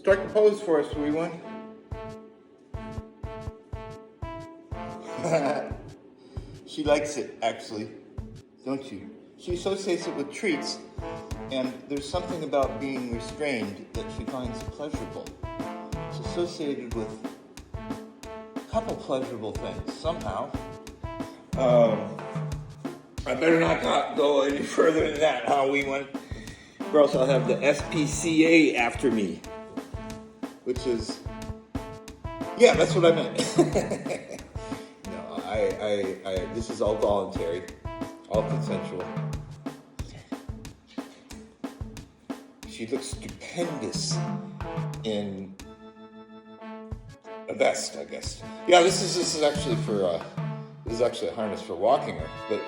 Strike a pose for us, wee one. She likes it, actually, don't you? She associates it with treats, and there's something about being restrained that she finds pleasurable. It's associated with a couple pleasurable things, somehow. I better not go any further than that, huh, wee one? Or else I'll have the SPCA after me. Which is, yeah, that's what I meant. No, I this is all voluntary, all consensual. She looks stupendous in a vest, I guess. Yeah, this is actually for, this is actually a harness for walking her, but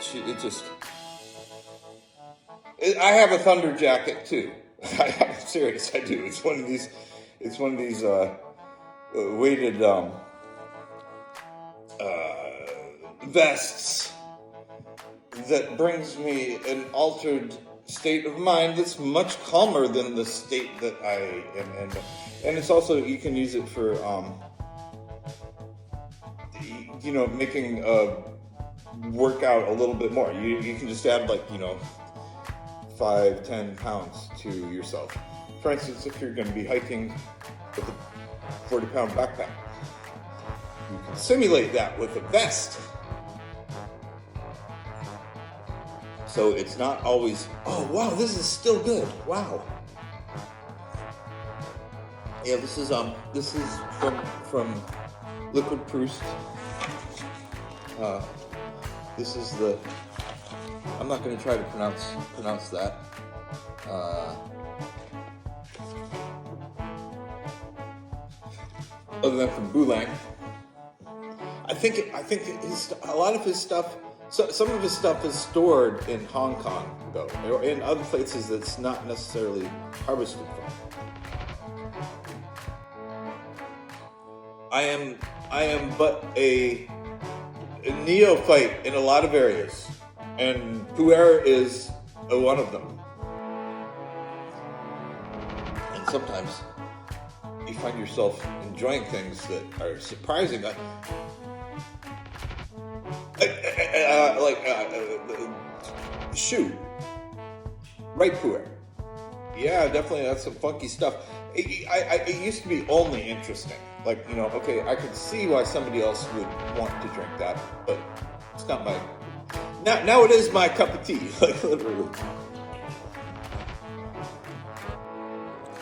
I have a thunder jacket too. I'm serious, I do. It's one of these weighted vests that brings me an altered state of mind that's much calmer than the state that I am in. And it's also, you can use it for, making a workout a little bit more. You can just add 5-10 pounds to yourself. For instance, if you're going to be hiking with a 40-pound backpack, you can simulate that with a vest. So it's not always, oh wow, this is still good. Wow. Yeah, this is from Liquid Proust. This is the, I'm not going to try to pronounce that. Other than from Boulang. I think a lot of his stuff, some of his stuff is stored in Hong Kong, though, or in other places that's not necessarily harvested from. I am but a neophyte in a lot of areas, and pu'er is one of them. And sometimes you find yourself enjoying things that are surprising. Shoe. Right pu'er. Yeah, definitely, that's some funky stuff. It used to be only interesting. Okay, I could see why somebody else would want to drink that, but it's not my... Now it is my cup of tea, literally.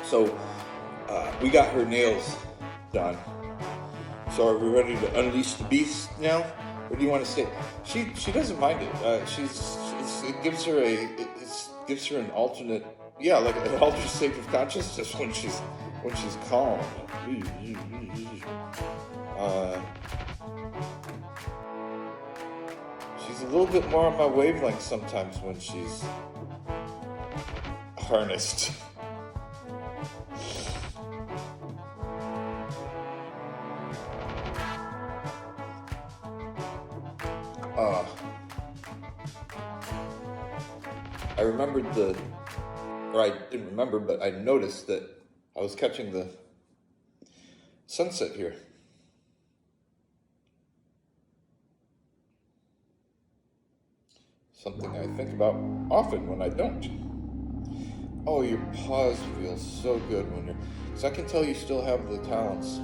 So, we got her nails done. So are we ready to unleash the beast now? What do you want to say? She doesn't mind it. It gives her an alternate, an alternate state of consciousness when she's calm. She's a little bit more on my wavelength sometimes when she's harnessed. I didn't remember, but I noticed that I was catching the sunset here. Something I think about often when I don't. Oh, your paws feel so good when you're... Because I can tell you still have the talents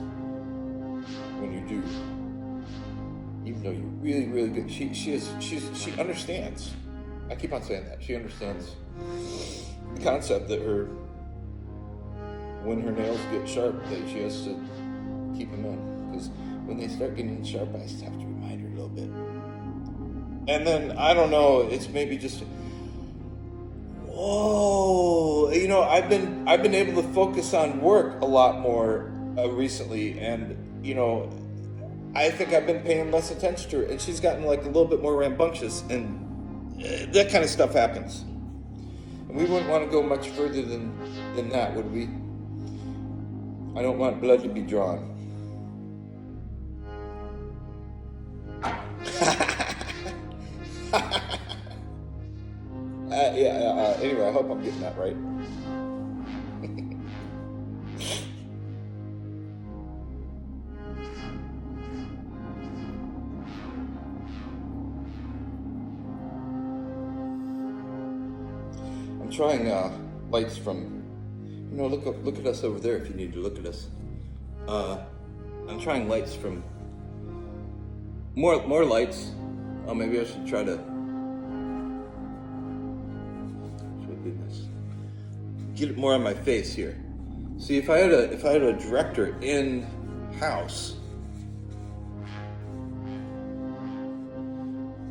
when you do. Even though you're really, really good. She understands. I keep on saying that. She understands the concept that when her nails get sharp, that she has to keep them in. Because when they start getting sharp, I just have to remind her a little bit. And then, I don't know, it's maybe just, whoa, I've been able to focus on work a lot more recently, and, I think I've been paying less attention to her, and she's gotten a little bit more rambunctious, and that kind of stuff happens. And we wouldn't want to go much further than that, would we? I don't want blood to be drawn. Anyway, I hope I'm getting that right. trying lights from, look at us over there if you need to look at us. I'm trying lights from, more lights. Oh, maybe I should try to, get it more on my face here. See, if I had a director in house,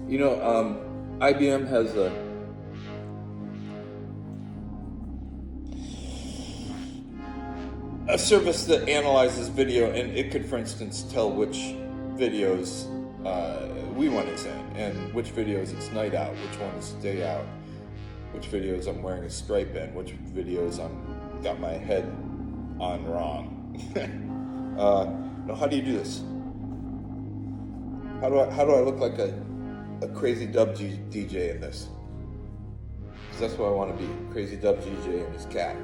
IBM has a service that analyzes video, and it could, for instance, tell which videos we want to send, and which videos it's night out, which one is day out, which videos I'm wearing a stripe in, which videos I'm got my head on wrong. How do you do this? How do I look like a crazy dub DJ in this? Because that's what I want to be, crazy dub DJ and his cat.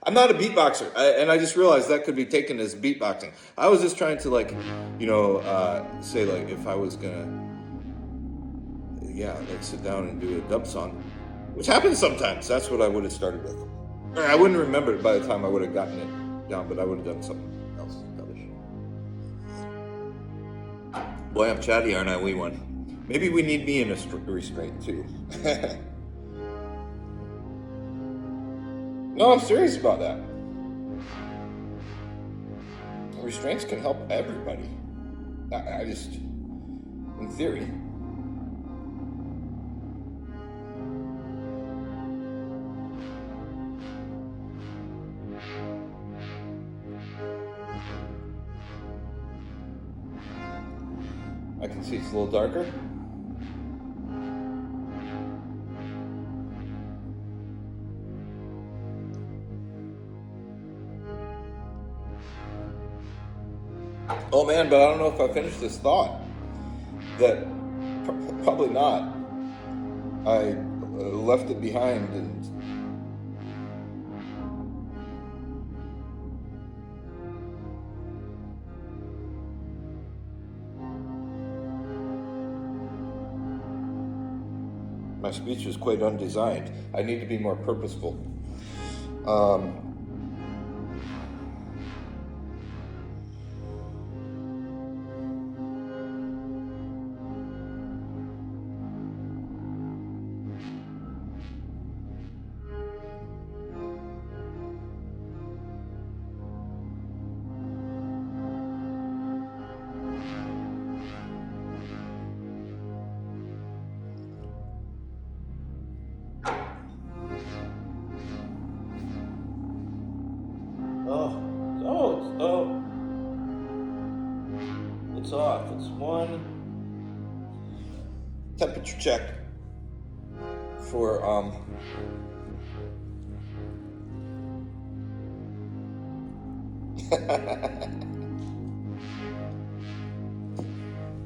I'm not a beatboxer, and I just realized that could be taken as beatboxing. I was just trying to say if I was gonna, sit down and do a dub song, which happens sometimes. That's what I would have started with. I wouldn't remember it by the time I would have gotten it down, but I would have done something else dubbish. Boy, I'm chatty, aren't I, wee one? Maybe we need me in a restraint too. No, I'm serious about that. Restraints can help everybody. I just, in theory. I can see it's a little darker. Oh man, but I don't know if I finished this thought. That probably not. I left it behind and my speech was quite undesigned. I need to be more purposeful. It's off. It's one temperature check for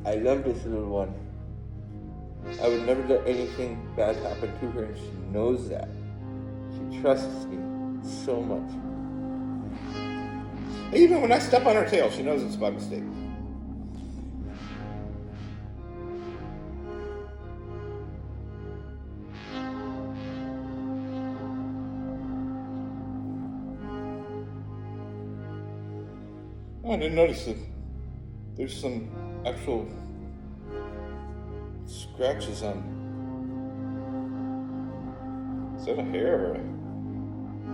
I love this little one. I would never let anything bad happen to her, and she knows that. She trusts me so much. Even when I step on her tail, she knows it's by mistake. Oh, I didn't notice that there's some actual scratches on. Is that a hair?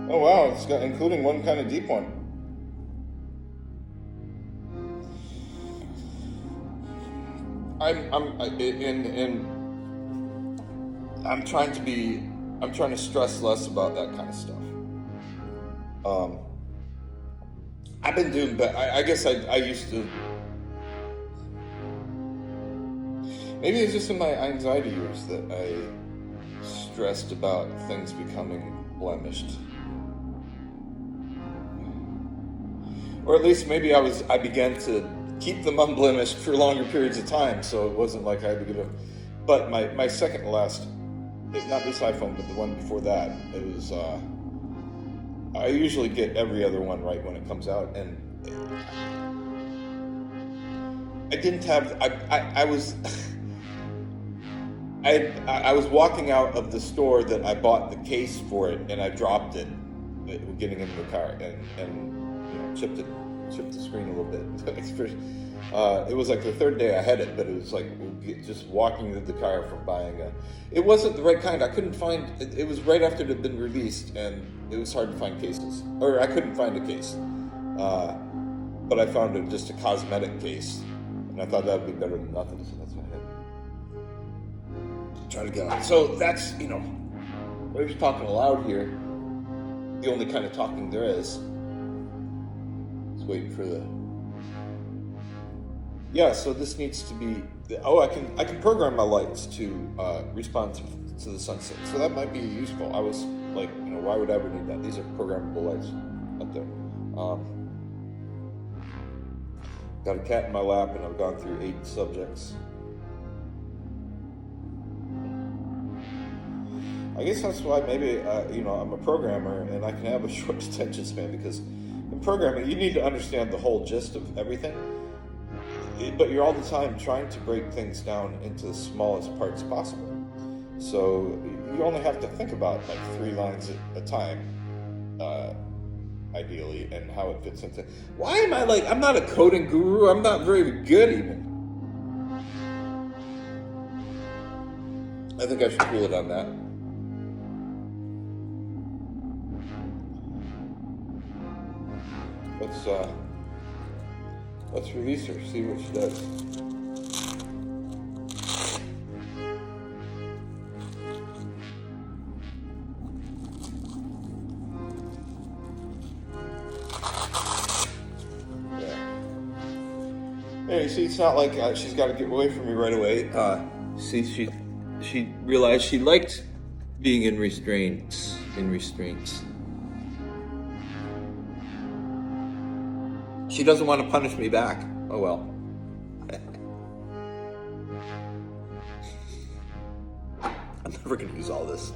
Oh wow, it's got, including one kind of deep one. I'm trying to stress less about that kind of stuff. I've been doing, but I guess I used to. Maybe it's just in my anxiety years that I stressed about things becoming blemished. Or at least maybe I began to keep them unblemished for longer periods of time, so it wasn't like I had to get a. But my second to last, not this iPhone, but the one before that, it was I usually get every other one right when it comes out, and I didn't have. I was. I was walking out of the store that I bought the case for it, and I dropped it, getting into the car, and chipped the screen a little bit. It was like the third day I had it, but it was like just walking to the car from buying a. It wasn't the right kind. I couldn't find. It was right after it had been released, and it was hard to find cases, or I couldn't find a case. But I found just a cosmetic case, and I thought that would be better than nothing. So that's what I had. Try to get on. So that's, we're just talking aloud here. The only kind of talking there is waiting for the. Yeah, so this needs to be. I can program my lights to respond to the sunset. So that might be useful. I was like, why would I ever need that? These are programmable lights up there. Got a cat in my lap, and I've gone through 8 subjects. I guess that's why maybe, I'm a programmer and I can have a short attention span, because in programming, you need to understand the whole gist of everything, but you're all the time trying to break things down into the smallest parts possible. So you only have to think about like 3 lines at a time, ideally, and how it fits into. Why am I I'm not a coding guru. I'm not very good even. I think I should cool it on that. Let's release her, see what she does. Yeah. Hey, see, it's not like she's got to get away from me right away. See, she realized she liked being in restraints. She doesn't want to punish me back. Oh well. I'm never going to use all this.